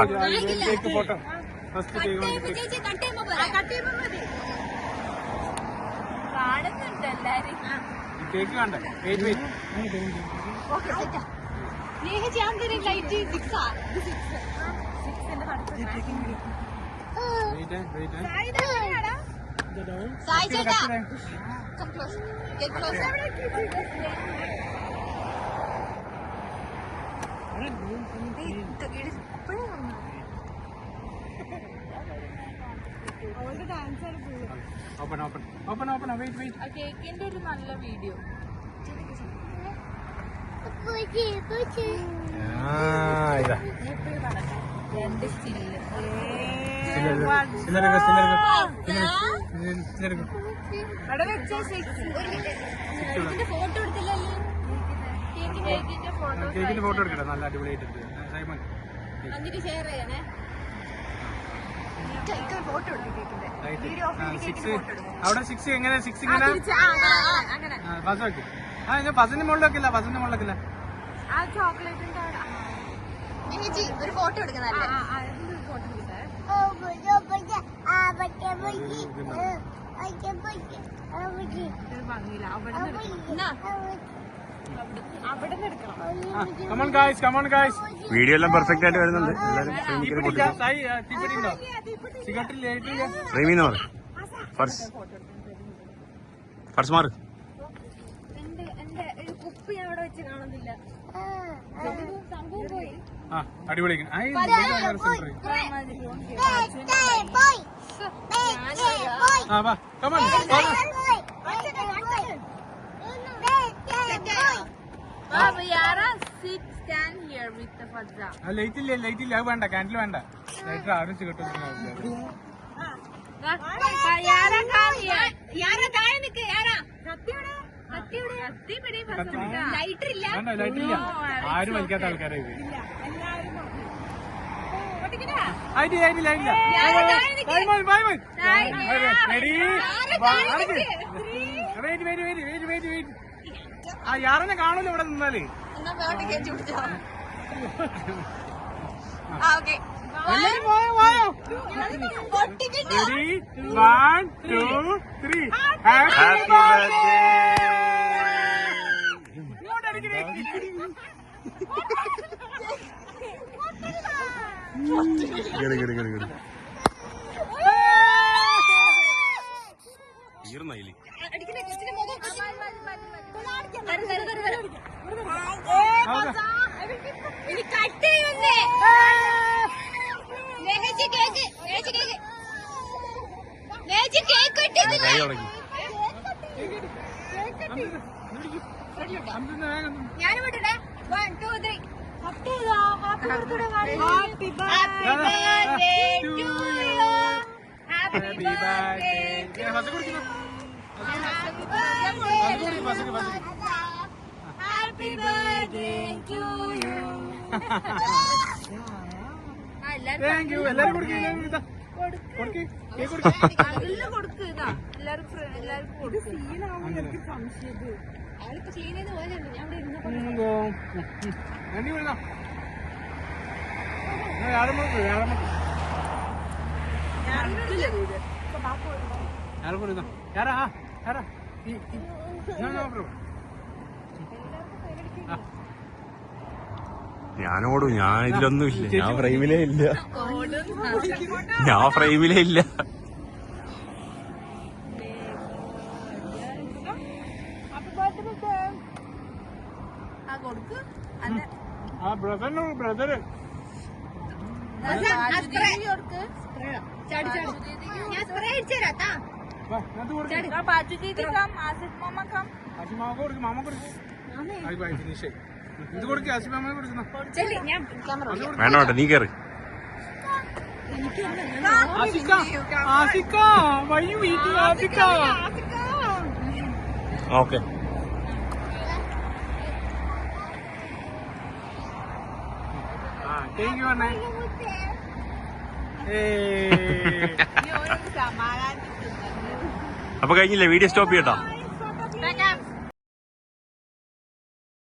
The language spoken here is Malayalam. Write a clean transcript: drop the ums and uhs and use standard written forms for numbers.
ഫോട്ടോ ഫസ്റ്റ് കേക്ക് കണ്ടേ കേക്കിന്റെ ഒരു നല്ല വീഡിയോ കേക്കിന്റെ ഫോട്ടോ എടുക്കട്ടെ നല്ല അടിപൊളിയായിട്ടുണ്ട് ഷെയർ ചെയ്യണേ അവിടെ 6 എങ്ങനെ 6 ഇങ്ങനെ ഫസ്റ്റ് വെക്കും ഫസിന്റെ മുകളിൽ വെക്കില്ല ഫസിന്റെ മുകളിൽ വെക്കില്ല ഒരു ഫോട്ടോ എടുക്കുന്നല്ലേ വീഡിയോ എല്ലാം പെർഫെക്റ്റ് ആയിട്ട് വരുന്നുണ്ട്. ഫസ്റ്റ് മാർക്ക് അടിപൊളി ലൈറ്റ് ഇല്ല അത് വേണ്ട ക്യാൻഡിൽ വേണ്ട ലൈറ്റ് ആരും സിഗരറ്റ് ലൈറ്റില്ല ആരും വലിക്കാത്ത ആൾക്കാരെ ആ യാറിനെ കാണൂല ഇവിടെ നിന്നാല് Ready? 1, 2, 3. Happy birthday! തീർന്നയില്ലേ ഞാൻ വിട്ടേ 1, 2, 3 happy birthday to you happy birthday happy birthday to you thank you എല്ലാരും കൊടുക്കില്ല കൊടുക്ക് ഇതാ എല്ലാവർക്കും കൊടുക്കും അവളിപ്പോ ക്ലീൻ ചെയ്ത് പോയതുണ്ട് ഞാൻ ഞാനോടും ഞാൻ ഇതിലൊന്നും ഇല്ല ഞാൻ ഫ്രെയിമിലേ ഇല്ല ബ്രദർ ഇത് കൊടുക്കുക ആസിമാമ കൊടുക്കുന്ന വേണ്ട നീ കയറി ഓക്കെ അപ്പൊ കഴിഞ്ഞില്ലേ വീഡിയോ സ്റ്റോപ്പ് ചെയ്യട്ടോ.